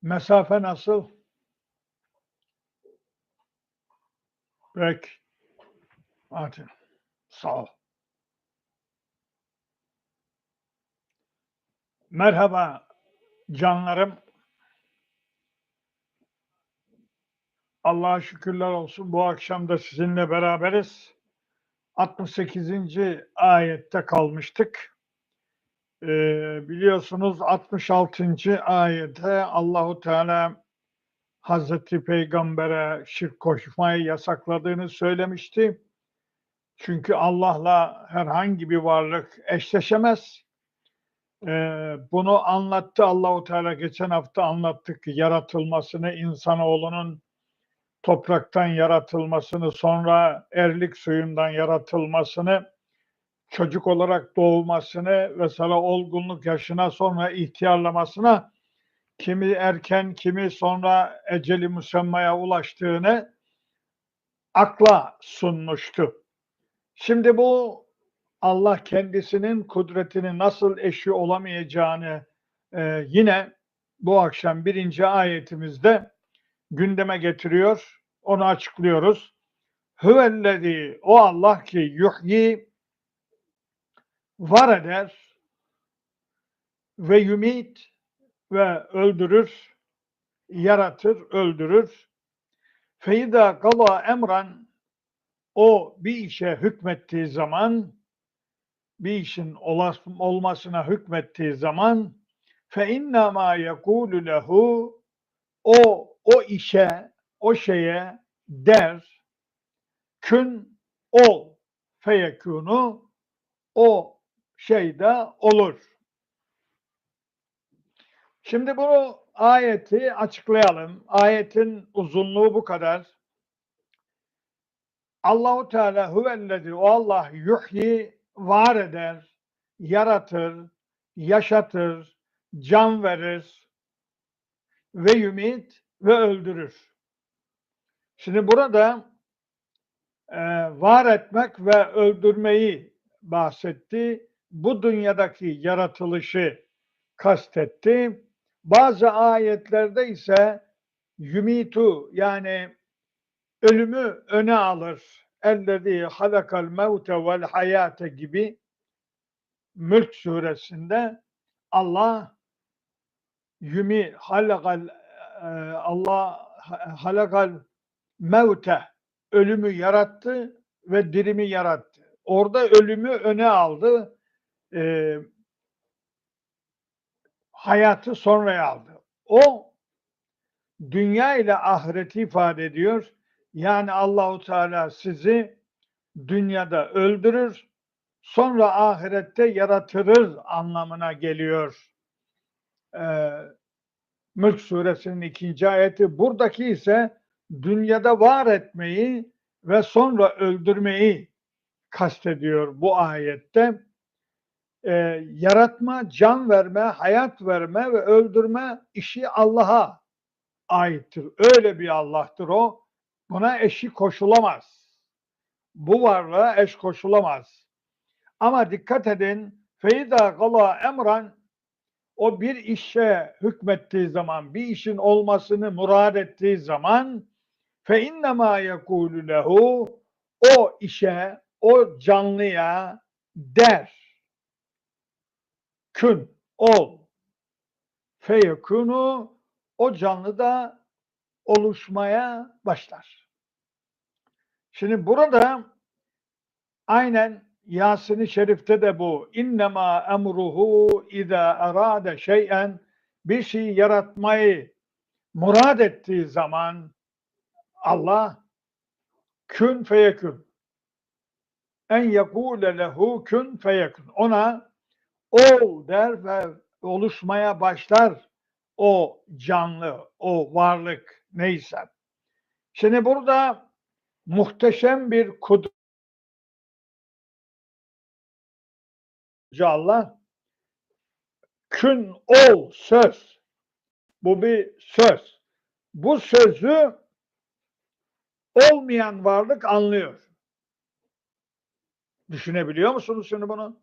Mesafe nasıl? Peki. Hadi. Sağ ol. Merhaba canlarım. Allah'a şükürler olsun. Bu akşam da sizinle beraberiz. 68. ayette kalmıştık. Biliyorsunuz 66. ayette Allahu Teala Hazreti Peygamber'e şirk koşmayı yasakladığını söylemişti. Çünkü Allah'la herhangi bir varlık eşleşemez. Bunu anlattı Allahu Teala, geçen hafta anlattık, yaratılmasını, insanoğlunun topraktan yaratılmasını, sonra erlik suyundan yaratılmasını, çocuk olarak doğmasını ve sonra olgunluk yaşına, sonra ihtiyarlamasına, kimi erken, kimi sonra eceli musammaya ulaştığını akla sunmuştu. Şimdi bu Allah kendisinin kudretini nasıl eşi olamayacağını yine bu akşam 1. ayetimizde gündeme getiriyor. Onu açıklıyoruz. Hüvellezî, o Allah ki yuhyi, var eder ve yumit, ve öldürür, yaratır, öldürür. Feyda gala emran, o bir işe hükmettiği zaman, bir işin olmasına hükmettiği zaman, fe inna ma yekulu lehu, o işe, o şeye der, kün ol, feyekunu, o şeyde olur. Şimdi bu ayeti açıklayalım. Ayetin uzunluğu bu kadar. Allahu Teala huvellezî, o Allah yuhyi, var eder, yaratır, yaşatır, can verir ve yumit, ve öldürür. Şimdi burada var etmek ve öldürmeyi bahsetti. Bu dünyadaki yaratılışı kastetti. Bazı ayetlerde ise yumitu, yani ölümü öne alır. Ellezî halakal mevte vel hayate gibi Mülk suresinde Allah Allah halakal mevte, ölümü yarattı ve dirimi yarattı. Orada ölümü öne aldı, hayatı sonraya aldı. O dünya ile ahireti ifade ediyor. Yani Allahu Teala sizi dünyada öldürür, sonra ahirette yaratırır anlamına geliyor. Mülk suresinin 2. ayeti. Buradaki ise dünyada var etmeyi ve sonra öldürmeyi kastediyor bu ayette. Yaratma, can verme, hayat verme ve öldürme işi Allah'a aittir. Öyle bir Allah'tır o. Buna eşi koşulamaz. Bu varlığa eş koşulamaz. Ama dikkat edin, feyda gala emran, o bir işe hükmettiği zaman, bir işin olmasını murad ettiği zaman, fe innemâ yekûlü lehu, o işe, o canlıya der, kün, ol, feyekûnü, o canlı da oluşmaya başlar. Şimdi burada aynen Yasin-i Şerif'te de bu. İnnemâ emruhu izâ erâde şey'en, bir şey yaratmayı murad ettiği zaman Allah kün feyekün, en yekûle lehu kün feyekün, ona ol der ve oluşmaya başlar o canlı, o varlık neyse. Şimdi burada muhteşem bir kudret Allah, kün ol söz. Bu bir söz. Bu sözü olmayan varlık anlıyor. Düşünebiliyor musunuz şimdi bunu?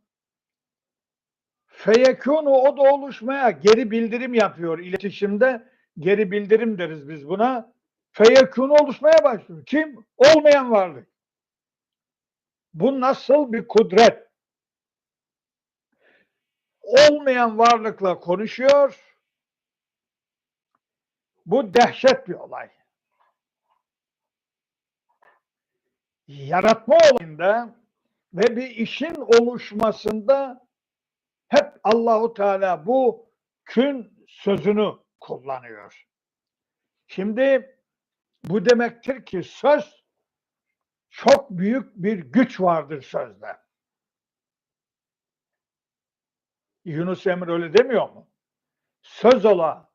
Feyekûnu, o da oluşmaya geri bildirim yapıyor iletişimde. geri bildirim deriz biz buna. Feyekûn oluşmaya başlıyor. Kim? Olmayan varlık. Bu nasıl bir kudret? Olmayan varlıkla konuşuyor. Bu dehşet bir olay. Yaratma olayında ve bir işin oluşmasında hep Allahu Teala bu kün sözünü kullanıyor. Şimdi bu demektir ki söz, çok büyük bir güç vardır sözde. Yunus Emre öyle demiyor mu? Söz ola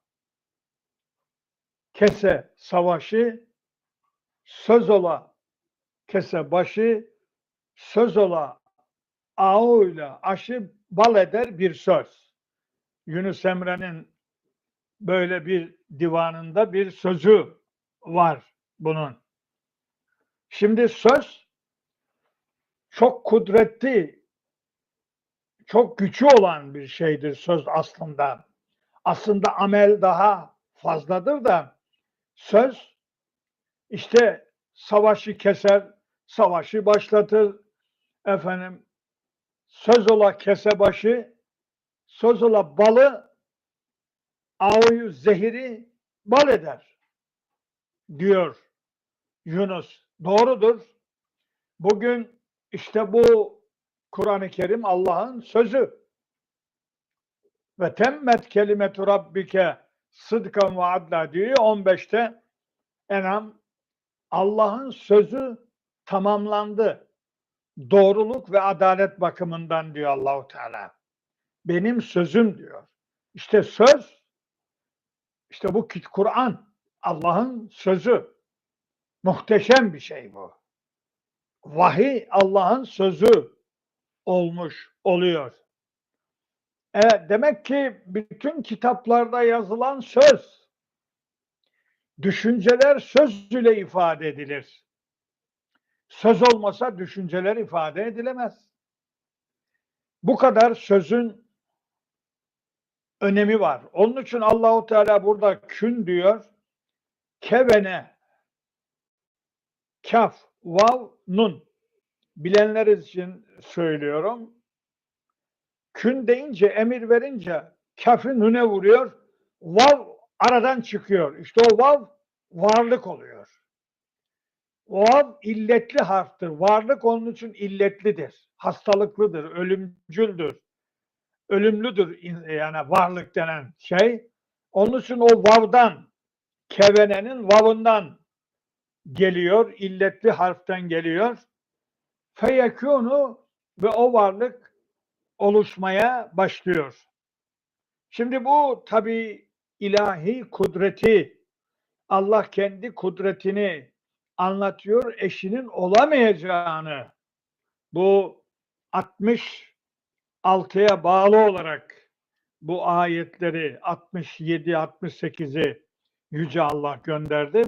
kese savaşı, söz ola kese başı, söz ola ağıyla aşı bal eder bir söz. Yunus Emre'nin böyle bir divanında bir sözü var bunun. Şimdi söz çok kudretli, çok gücü olan bir şeydir söz aslında. Aslında amel daha fazladır da söz işte savaşı keser, savaşı başlatır. Efendim, söz ola kese başı, söz ola balı, ağıyı, zehiri bal eder diyor Yunus. Doğrudur. Bugün işte bu Kur'an-ı Kerim Allah'ın sözü. Ve temmet kelimetu rabbike sıdkan ve adla diyor 15'te En'am. Allah'ın sözü tamamlandı. Doğruluk ve adalet bakımından diyor Allahu Teala. Benim sözüm diyor. İşte söz, işte bu Kur'an, Allah'ın sözü. Muhteşem bir şey bu. Vahiy Allah'ın sözü olmuş oluyor. Demek ki bütün kitaplarda yazılan söz, düşünceler söz ile ifade edilir. Söz olmasa düşünceler ifade edilemez. Bu kadar sözün önemi var. Onun için Allahu Teala burada kün diyor. Kevene, kaf, vav, nun. Bilenler için söylüyorum. Kün deyince, emir verince kafı nüne vuruyor. Vav aradan çıkıyor. İşte o vav varlık oluyor. Vav illetli harftir. Varlık onun için illetlidir. Hastalıklıdır, ölümcüldür. Ölümlüdür yani varlık denen şey. Onun için o vav'dan, kevenenin vav'ından geliyor, illetli harften geliyor. Feyekûnu ve o varlık oluşmaya başlıyor. Şimdi bu tabi ilahi kudreti, Allah kendi kudretini anlatıyor, eşinin olamayacağını, bu 66'ya bağlı olarak bu ayetleri 67-68'i Yüce Allah gönderdi.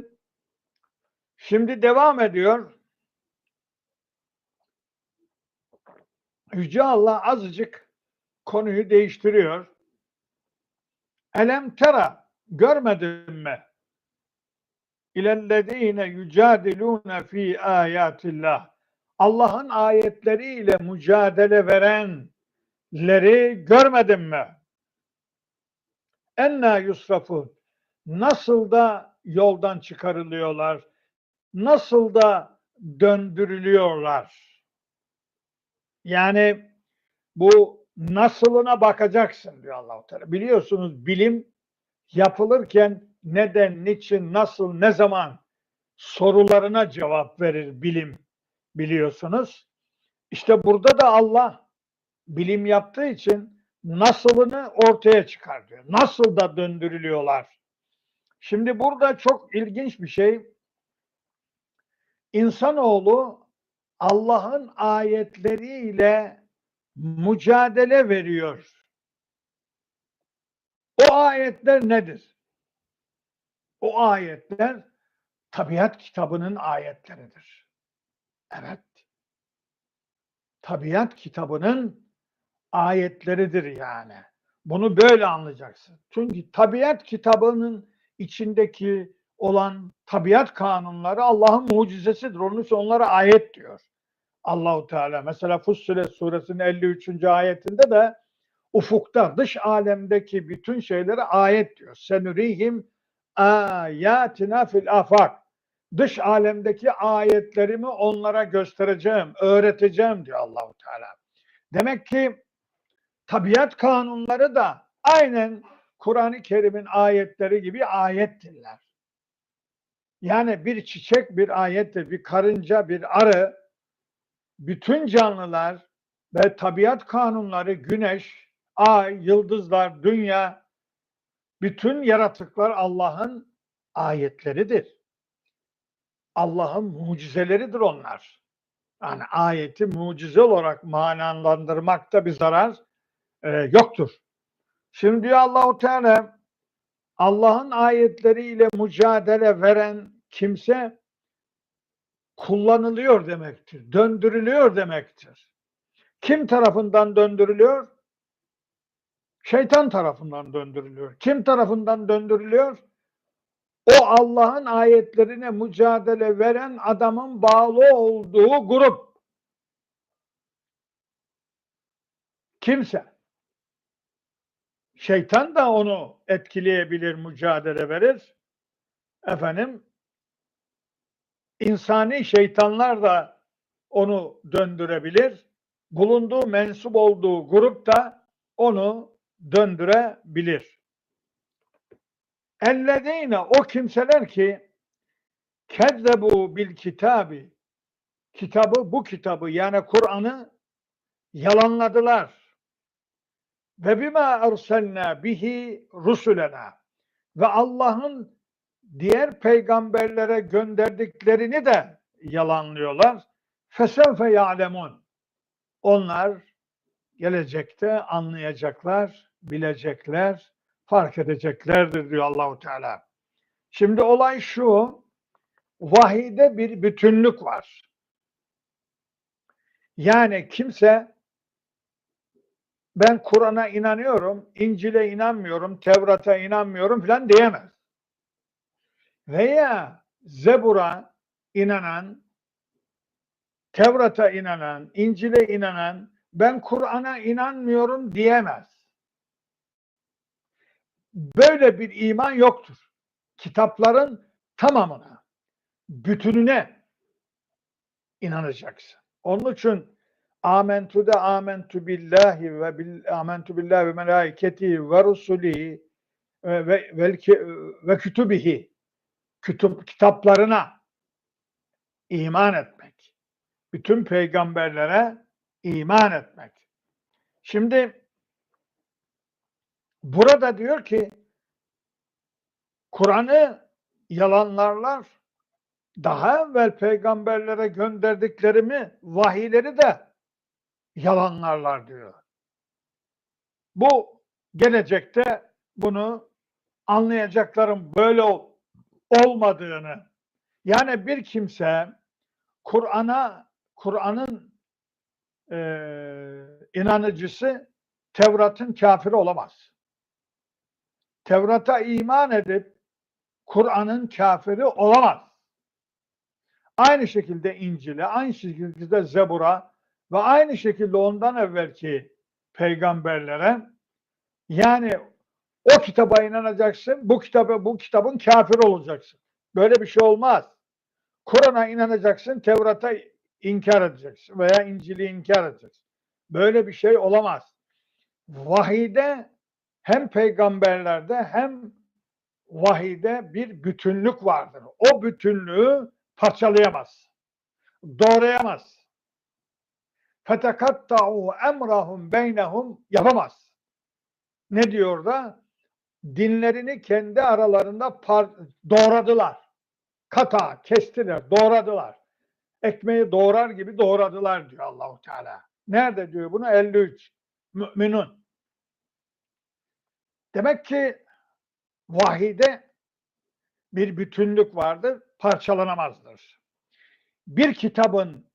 Şimdi devam ediyor. Yüce Allah azıcık konuyu değiştiriyor. Elem tera, görmedin mi? İlellezine yücadilûne fî âyâtillah. Allah'ın ayetleriyle mücadele verenleri görmedin mi? Enna yusrafun. Nasıl da yoldan çıkarılıyorlar, nasıl da döndürülüyorlar. Yani bu nasılına bakacaksın diyor Allah-u Teala. Biliyorsunuz bilim yapılırken neden, niçin, nasıl, ne zaman sorularına cevap verir bilim, biliyorsunuz. İşte burada da Allah bilim yaptığı için nasılını ortaya çıkartıyor. Nasıl da döndürülüyorlar. Şimdi burada çok ilginç bir şey. İnsanoğlu Allah'ın ayetleriyle mücadele veriyor. O ayetler nedir? O ayetler tabiat kitabının ayetleridir. Evet. Tabiat kitabının ayetleridir yani. Bunu böyle anlayacaksın. Çünkü tabiat kitabının içindeki olan tabiat kanunları Allah'ın mucizesidir. Onun için onlara ayet diyor Allahu Teala. Mesela Fussilet suresinin 53. ayetinde de ufukta, dış alemdeki bütün şeylere ayet diyor. Senurihim ayatina fil afak. Dış alemdeki ayetlerimi onlara göstereceğim, öğreteceğim diyor Allahu Teala. Demek ki tabiat kanunları da aynen Kur'an-ı Kerim'in ayetleri gibi ayettirler. Yani bir çiçek bir ayettir, bir karınca, bir arı, bütün canlılar ve tabiat kanunları, güneş, ay, yıldızlar, dünya, bütün yaratıklar Allah'ın ayetleridir. Allah'ın mucizeleridir onlar. Yani ayeti mucize olarak manalandırmakta bir zarar yoktur. Şimdi diyor Allahu Teala, Allah'ın ayetleriyle mücadele veren kimse kullanılıyor demektir, döndürülüyor demektir. Kim tarafından döndürülüyor? Şeytan tarafından döndürülüyor. Kim tarafından döndürülüyor? O Allah'ın ayetlerine mücadele veren adamın bağlı olduğu grup. Kimse. Şeytan da onu etkileyebilir, mücadele verir. Efendim, insani şeytanlar da onu döndürebilir. Bulunduğu, mensup olduğu grup da onu döndürebilir. Ellezine, o kimseler ki kezzebu bil kitabi, bu kitabı yani Kur'an'ı yalanladılar. Ve bima erselna bihi rusulena, ve Allah'ın diğer peygamberlere gönderdiklerini de yalanlıyorlar. Fesevfe ya'lemun. Onlar gelecekte anlayacaklar, bilecekler, fark edeceklerdir diyor Allahu Teala. Şimdi olay şu, vahide bir bütünlük var. Yani kimse ben Kur'an'a inanıyorum, İncil'e inanmıyorum, Tevrat'a inanmıyorum falan diyemez. Veya Zebur'a inanan, Tevrat'a inanan, İncil'e inanan, ben Kur'an'a inanmıyorum diyemez. Böyle bir iman yoktur. Kitapların tamamına, bütününe inanacaksın. Onun için amentu billahi ve melaiketihi ve rusulihi ve kütübihi, kitaplarına iman etmek. Bütün peygamberlere iman etmek. Şimdi burada diyor ki Kur'an'ı yalanlarlar, daha evvel peygamberlere gönderdiklerimi, vahiyleri de yalanlarlar diyor. Bu gelecekte bunu anlayacakların böyle olmadığını, yani bir kimse Kur'an'ın inanıcısı Tevrat'ın kafiri olamaz. Tevrat'a iman edip Kur'an'ın kafiri olamaz. Aynı şekilde İncil'e, aynı şekilde Zebur'a ve aynı şekilde ondan evvelki peygamberlere, yani o kitaba inanacaksın, bu kitabın kafiri olacaksın. Böyle bir şey olmaz. Kur'an'a inanacaksın, Tevrat'a inkar edeceksin veya İncil'i inkar edeceksin. Böyle bir şey olamaz. Vahide hem peygamberlerde hem vahide bir bütünlük vardır. O bütünlüğü parçalayamaz, doğrayamaz. Fetekatta'u emrahum beynehum, yapamaz. Ne diyor da? Dinlerini kendi aralarında doğradılar. Kata, kestiler, doğradılar. Ekmeği doğrar gibi doğradılar diyor Allahu Teala. Nerede diyor bunu? 53. Müminun. Demek ki vahide bir bütünlük vardır, parçalanamazdır. Bir kitabın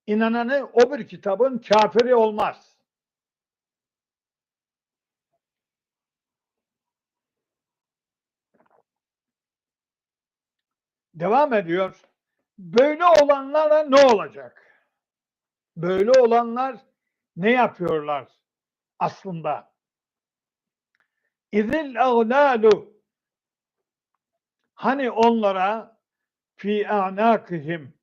inananı o bir kitabın kafiri olmaz. Devam ediyor. Böyle olanlara ne olacak? Böyle olanlar ne yapıyorlar aslında? İzil ağlalu, hani onlara fi a'nakihim,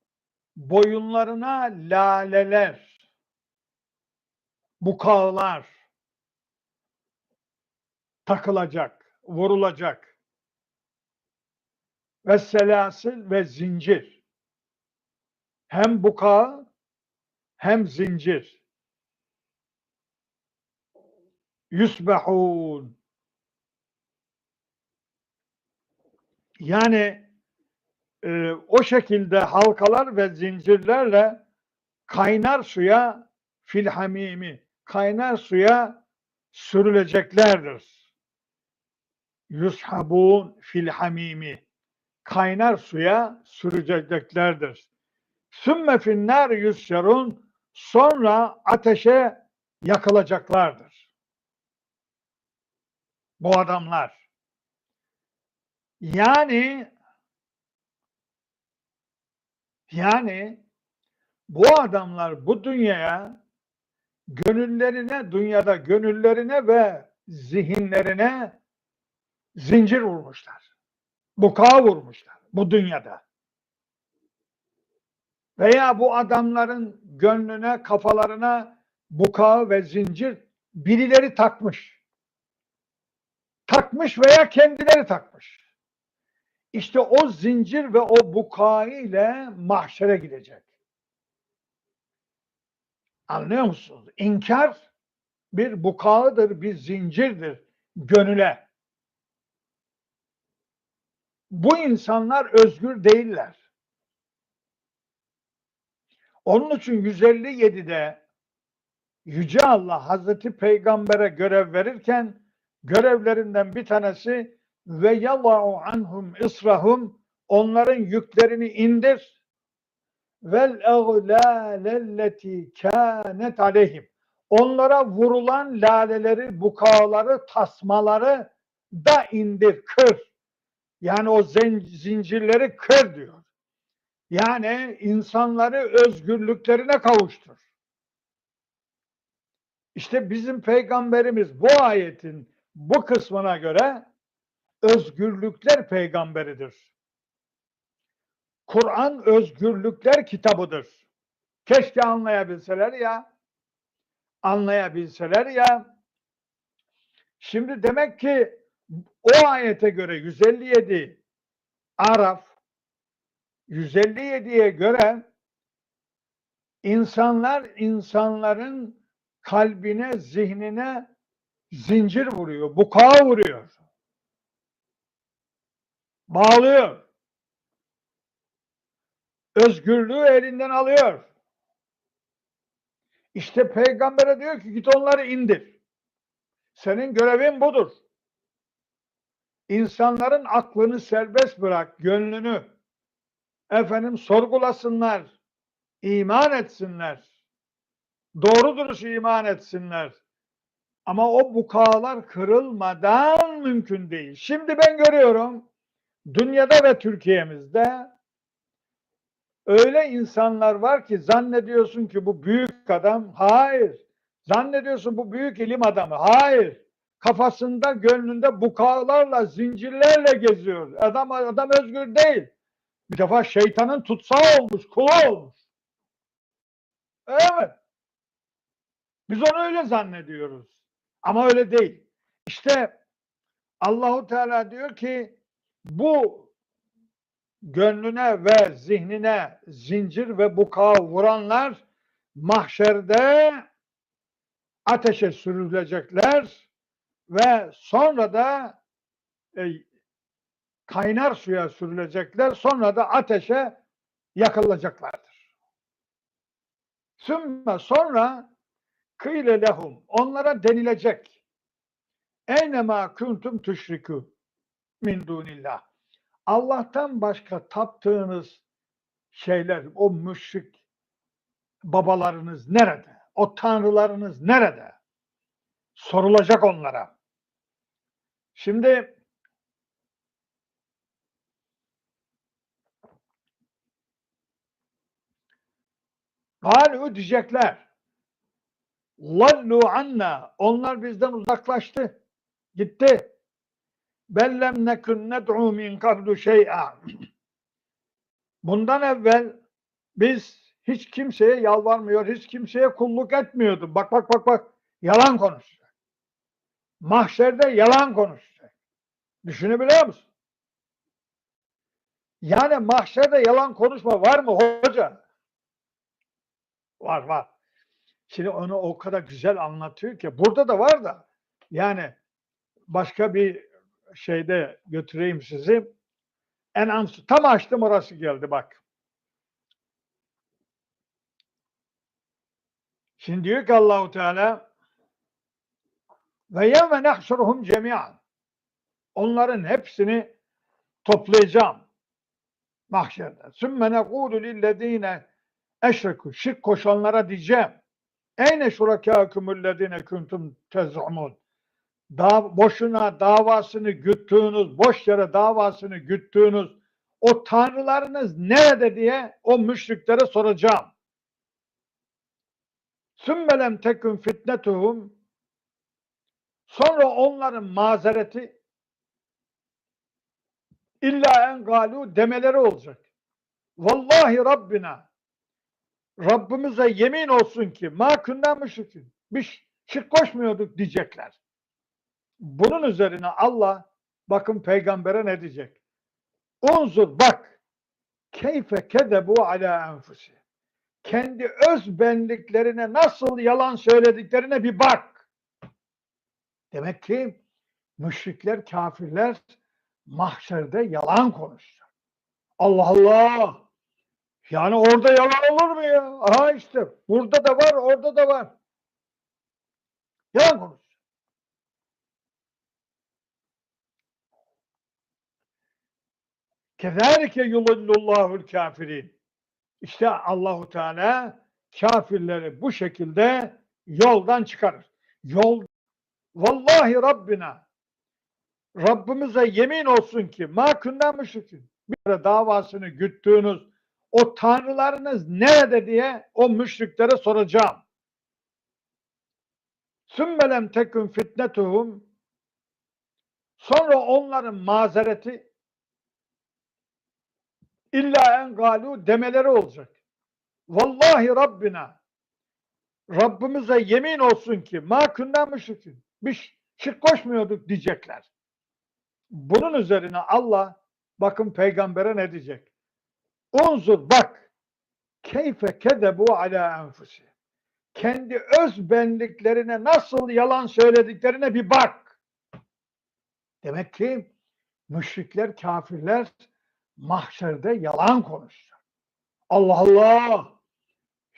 boyunlarına laleler, bukağılar takılacak, vurulacak. Ve selasil ve zincir. Hem bukağı hem zincir. Yusbehun. Yani o şekilde halkalar ve zincirlerle kaynar suya filhamimi, kaynar suya sürüleceklerdir. Yushabun filhamimi, kaynar suya sürüleceklerdir. Sümme finnâr yusyarun, sonra ateşe yakılacaklardır. Bu adamlar. Yani bu adamlar bu dünyaya dünyada gönüllerine ve zihinlerine zincir vurmuşlar. Bukağı vurmuşlar bu dünyada. Veya bu adamların gönlüne, kafalarına bukağı ve zincir birileri takmış. Takmış veya kendileri takmış. İşte o zincir ve o bukağı ile mahşere gidecek. Anlıyor musunuz? İnkar bir bukağıdır, bir zincirdir gönüle. Bu insanlar özgür değiller. Onun için 157'de Yüce Allah Hazreti Peygamber'e görev verirken görevlerinden bir tanesi ve yallahu anhum israhum, onların yüklerini indir, vel eğlâlelleti kânet aleyhim, onlara vurulan laleleri, bukağıları, tasmaları da indir, kır. Yani o zincirleri kır diyor. Yani insanları özgürlüklerine kavuştur. İşte bizim peygamberimiz bu ayetin bu kısmına göre özgürlükler peygamberidir. Kur'an özgürlükler kitabıdır. Keşke anlayabilseler ya. Anlayabilseler ya. Şimdi demek ki o ayete göre 157 Araf, 157'ye göre insanların kalbine, zihnine zincir vuruyor, bukağı vuruyor. Bağlıyor. Özgürlüğü elinden alıyor. İşte peygambere diyor ki git onları indir. Senin görevin budur. İnsanların aklını serbest bırak, gönlünü. Efendim sorgulasınlar, iman etsinler. Doğru dürüst iman etsinler. Ama o bukağılar kırılmadan mümkün değil. Şimdi ben görüyorum dünyada ve Türkiye'mizde öyle insanlar var ki zannediyorsun ki bu büyük adam. Hayır. Zannediyorsun bu büyük ilim adamı. Hayır. Kafasında, gönlünde bukağılarla, zincirlerle geziyor. Adam özgür değil. Bir defa şeytanın tutsağı olmuş, kulu olmuş. Evet. Biz onu öyle zannediyoruz. Ama öyle değil. İşte Allahu Teala diyor ki bu gönlüne ve zihnine zincir ve bukağı vuranlar mahşerde ateşe sürülecekler ve sonra da kaynar suya sürülecekler, sonra da ateşe yakılacaklardır. Sonra kıyle lehum, onlara denilecek eynemâ kuntum tüşrikû min dunillah, Allah'tan başka taptığınız şeyler, o müşrik babalarınız nerede? O tanrılarınız nerede? Sorulacak onlara. Şimdi Kâlû diyecekler. Lallu anna. Onlar bizden uzaklaştı. Gitti. Bellem nekun ned'u min kablu şey'a. Bundan evvel biz hiç kimseye yalvarmıyor, hiç kimseye kulluk etmiyorduk. Bak bak bak bak. Yalan konuşacak. Mahşerde yalan konuşacak. Düşünebiliyor musun? Yani mahşerde yalan konuşma var mı hoca? Var var. Şimdi onu o kadar güzel anlatıyor ki. Burada da var da. Yani başka bir şeyde götüreyim sizi. En'am tam açtım orası geldi bak. Şimdi diyor ki Allahu Teala ve yevme nehşuruhum cemi'an. Onların hepsini toplayacağım mahşerde. Sümme nekûlu lillezîne eşrekû. Şirk koşanlara diyeceğim. Eyne şurakâkumullezîne kuntum tez'umûn. Boşuna davasını güttüğünüz, boş yere davasını güttüğünüz o tanrılarınız nerede diye o müşriklere soracağım. Sümme lem tekun fitnetuhum. Sonra onların mazereti illa en galu demeleri olacak. Vallahi Rabbina, Rabbimize yemin olsun ki ma kunna müşrikin. Biz şirk koşmuyorduk diyecekler. Bunun üzerine Allah bakın peygambere ne diyecek? Unzur bak keyfe kedebu ala enfusi. Kendi öz benliklerine nasıl yalan söylediklerine bir bak. Demek ki müşrikler, kafirler mahşerde yalan konuşacak. Allah Allah! Yani orada yalan olur mu ya? Aha işte burada da var, orada da var. Yalan konuşacak. Kezalike yudillullahul kafirin. İşte Allahu Teala kafirleri bu şekilde yoldan çıkarır. Yol vallahi Rabbina, Rabbimize yemin olsun ki ma kunna müşrikin. Bir davasını güttüğünüz o tanrılarınız nerede diye o müşriklere soracağım. Sümme lem tekun fitnetuhum. Sonra onların mazereti illa en galu demeleri olacak. Vallahi Rabbina, Rabbimize yemin olsun ki ma kunna müşrikin. Biz şirk koşmuyorduk diyecekler. Bunun üzerine Allah bakın peygambere ne diyecek? Unzur bak keyfe kedebu ala enfusi. Kendi öz benliklerine nasıl yalan söylediklerine bir bak. Demek ki müşrikler, kafirler mahşerde yalan konuşacak. Allah Allah!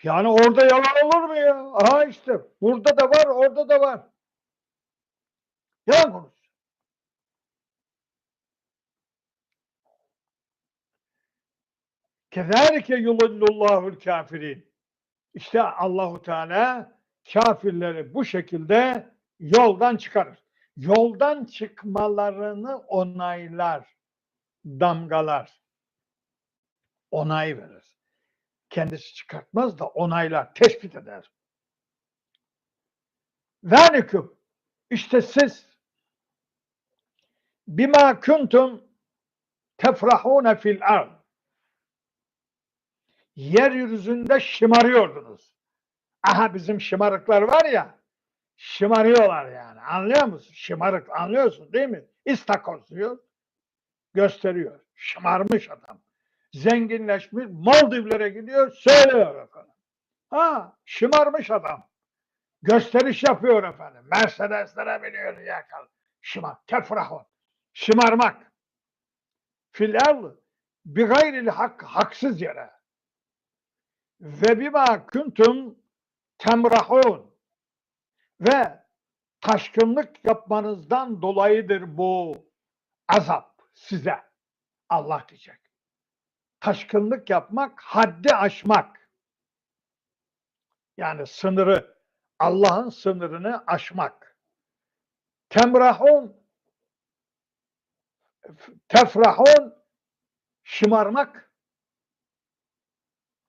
Yani orada yalan olur mu ya? Aha işte burada da var, orada da var. Yalan konuşacak. Kezalike yudillullahul kafirin. İşte Allahu Teala kafirleri bu şekilde yoldan çıkarır. Yoldan çıkmalarını onaylar, damgalar, onay verir. Kendisi çıkartmaz da onaylar, tespit eder. Zâliküm, işte siz bima kuntum tefrahûne fil ard. Yeryüzünde şımarıyordunuz. Aha bizim şımarıklar var ya, şımarıyorlar yani. Anlıyor musun? Şımarık anlıyorsun değil mi? İstakoz diyor, gösteriyor. Şımarmış adam. Zenginleşmiş, Maldivlere gidiyor, söylüyor efendim. Ha, şımarmış adam. Gösteriş yapıyor efendim. Mercedeslere biniyor yakal. Tefrahun. Şımarmak. Fil ard bi gayril hak, haksız yere. Ve bima kuntum temrahun. Ve taşkınlık yapmanızdan dolayıdır bu azap size. Allah diyecek. Taşkınlık yapmak, haddi aşmak. Yani sınırı, Allah'ın sınırını aşmak. Temrahun, tefrahun, şımarmak,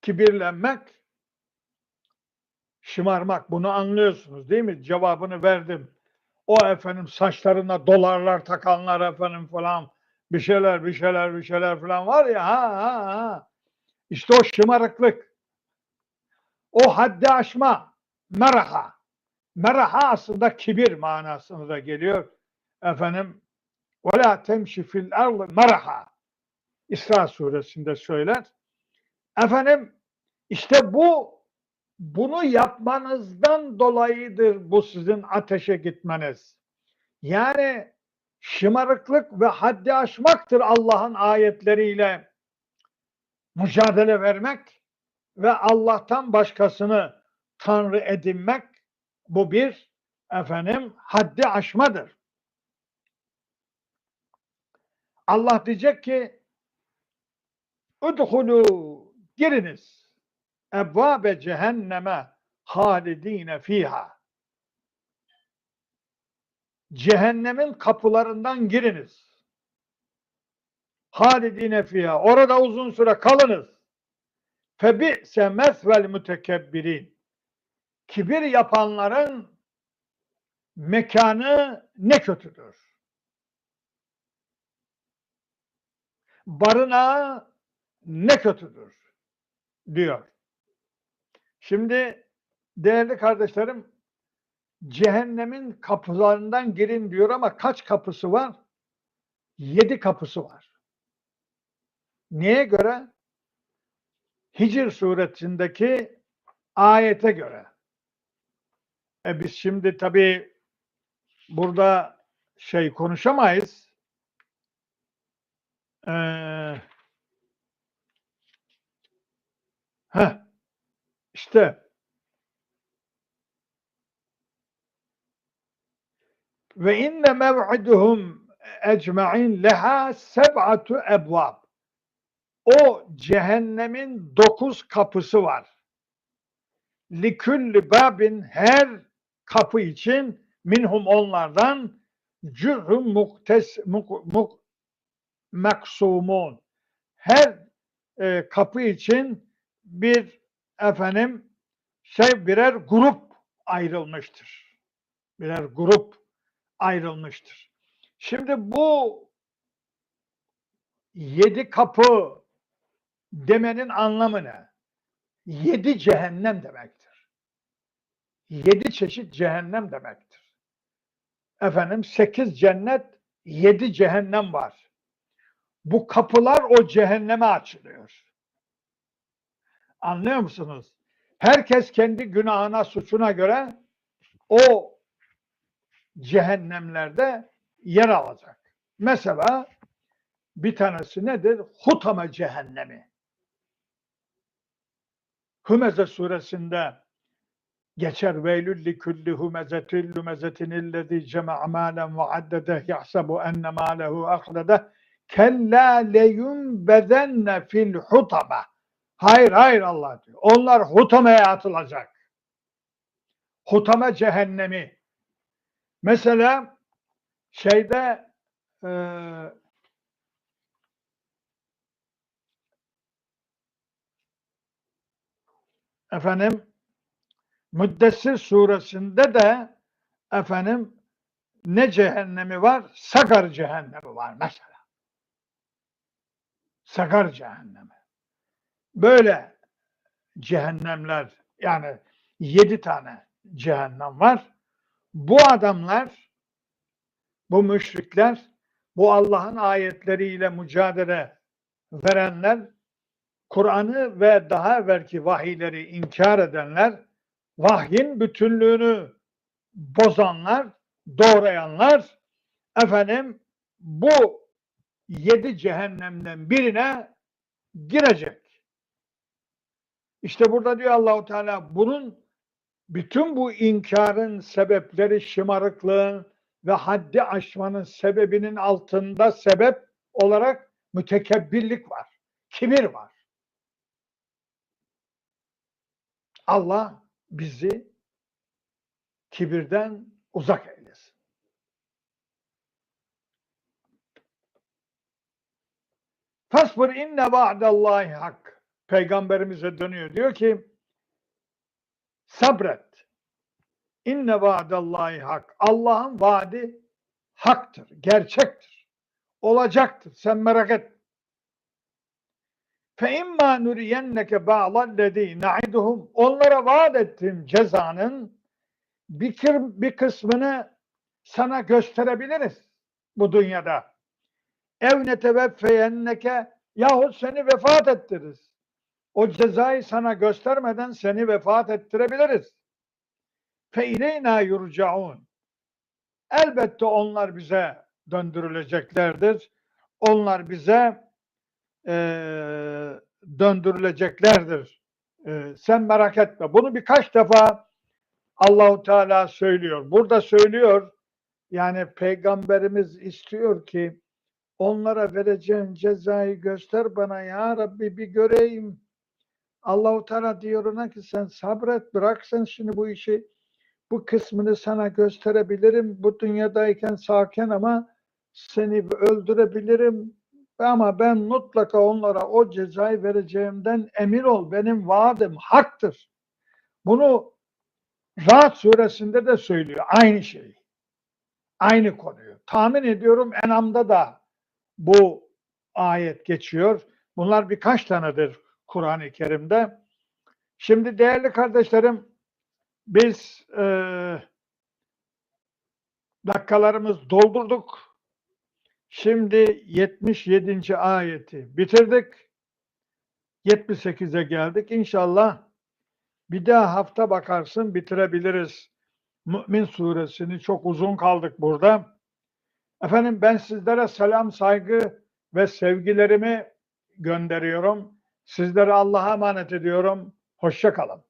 kibirlenmek, Şımarmak, bunu anlıyorsunuz değil mi? Cevabını verdim. O efendim saçlarına dolarlar takanlar efendim falan bir şeyler falan var ya ha. İşte o şımarıklık. O haddi aşma. Meraha. Meraha aslında kibir manasına da geliyor. Efendim ve la temşi fil ardı meraha. İsra suresinde söyler. Efendim işte bunu yapmanızdan dolayıdır bu sizin ateşe gitmeniz. Yani şımarıklık ve haddi aşmaktır Allah'ın ayetleriyle mücadele vermek ve Allah'tan başkasını Tanrı edinmek. Bu bir efendim haddi aşmadır. Allah diyecek ki udhulu giriniz ebvabe cehenneme halidine fiha. Cehennemin kapılarından giriniz. Halidine fiha. Orada uzun süre kalınız. Febi'se mesvel mütekebbirin. Kibir yapanların mekanı ne kötüdür. Barınağı ne kötüdür diyor. Şimdi değerli kardeşlerim, cehennemin kapılarından girin diyor ama kaç kapısı var? 7 kapısı var. Neye göre? Hicr suresindeki ayete göre. Biz şimdi tabii burada konuşamayız. İşte ve inne mev'iduhum ecma'in leha seb'atu ebvab. O cehennemin 9 kapısı var. Likulli babin her kapı için minhum onlardan cüz'un maksumun. Her kapı için bir efendim birer grup ayrılmıştır. Birer grup ayrılmıştır. Şimdi bu 7 kapı demenin anlamı ne? 7 cehennem demektir. 7 çeşit cehennem demektir. Efendim 8 cennet, 7 cehennem var. Bu kapılar o cehenneme açılıyor. Anlıyor musunuz? Herkes kendi günahına, suçuna göre o cehennemlerde yer alacak. Mesela bir tanesi nedir? Hutame cehennemi. Hümeze suresinde geçer. Veylül li kulli humezetin lumezetin illezî cema'a mâlen ve addedeh yahsebu enne mâlehu ahlede kellâ leyunbezenne fil hutame. Hayır Allah diyor. Onlar hutameye atılacak. Hutame cehennemi. Mesela efendim Müddessir suresinde de efendim ne cehennemi var? Sakar cehennemi var mesela. Sakar cehennemi. Böyle cehennemler, yani 7 tane cehennem var. Bu adamlar, bu müşrikler, bu Allah'ın ayetleriyle mücadele verenler, Kur'an'ı ve daha evvelki vahiyleri inkar edenler, vahyin bütünlüğünü bozanlar, doğrayanlar, efendim bu 7 cehennemden birine girecek. İşte burada diyor Allahu Teala, bütün bu inkarın sebepleri, şımarıklığın ve haddi aşmanın sebebinin altında sebep olarak mütekebbirlik var, kibir var. Allah bizi kibirden uzak eylesin. Fasbir inne va'dallahi hak. Peygamberimize dönüyor. Diyor ki Sabret. İnne vaadallahi hak. Allah'ın vaadi haktır, gerçektir. Olacaktır. Sen merak etme. Fe imma nuriyenneke ba'dallezî na'iduhum. Onlara vaat ettiğim cezanın bir kısmını sana gösterebiliriz bu dünyada. Ev neteveffeyenneke, yahut seni vefat ettiririz. O cezayı sana göstermeden seni vefat ettirebiliriz. Fe ileyna yurcaun. Elbette onlar bize döndürüleceklerdir. Onlar bize döndürüleceklerdir. Sen merak etme. Bunu birkaç defa Allahu Teala söylüyor. Burada söylüyor. Yani Peygamberimiz istiyor ki onlara vereceğin cezayı göster bana ya Rabbi, bir göreyim. Allahu Teala diyor ona ki sen sabret, bırak sen şimdi bu işi. Bu kısmını sana gösterebilirim. Bu dünyadayken sakin ama seni öldürebilirim. Ama ben mutlaka onlara o cezayı vereceğimden emin ol. Benim vaadim haktır. Bunu Ra'd suresinde de söylüyor. Aynı şeyi. Aynı konuyu. Tahmin ediyorum En'am'da da bu ayet geçiyor. Bunlar birkaç tanedir Kur'an-ı Kerim'de. Şimdi değerli kardeşlerim, biz dakikalarımız doldurduk. Şimdi 77. ayeti bitirdik. 78'e geldik. İnşallah bir daha hafta bakarsın bitirebiliriz. Mü'min suresini, çok uzun kaldık burada. Efendim, ben sizlere selam, saygı ve sevgilerimi gönderiyorum. Sizleri Allah'a emanet ediyorum. Hoşça kalın.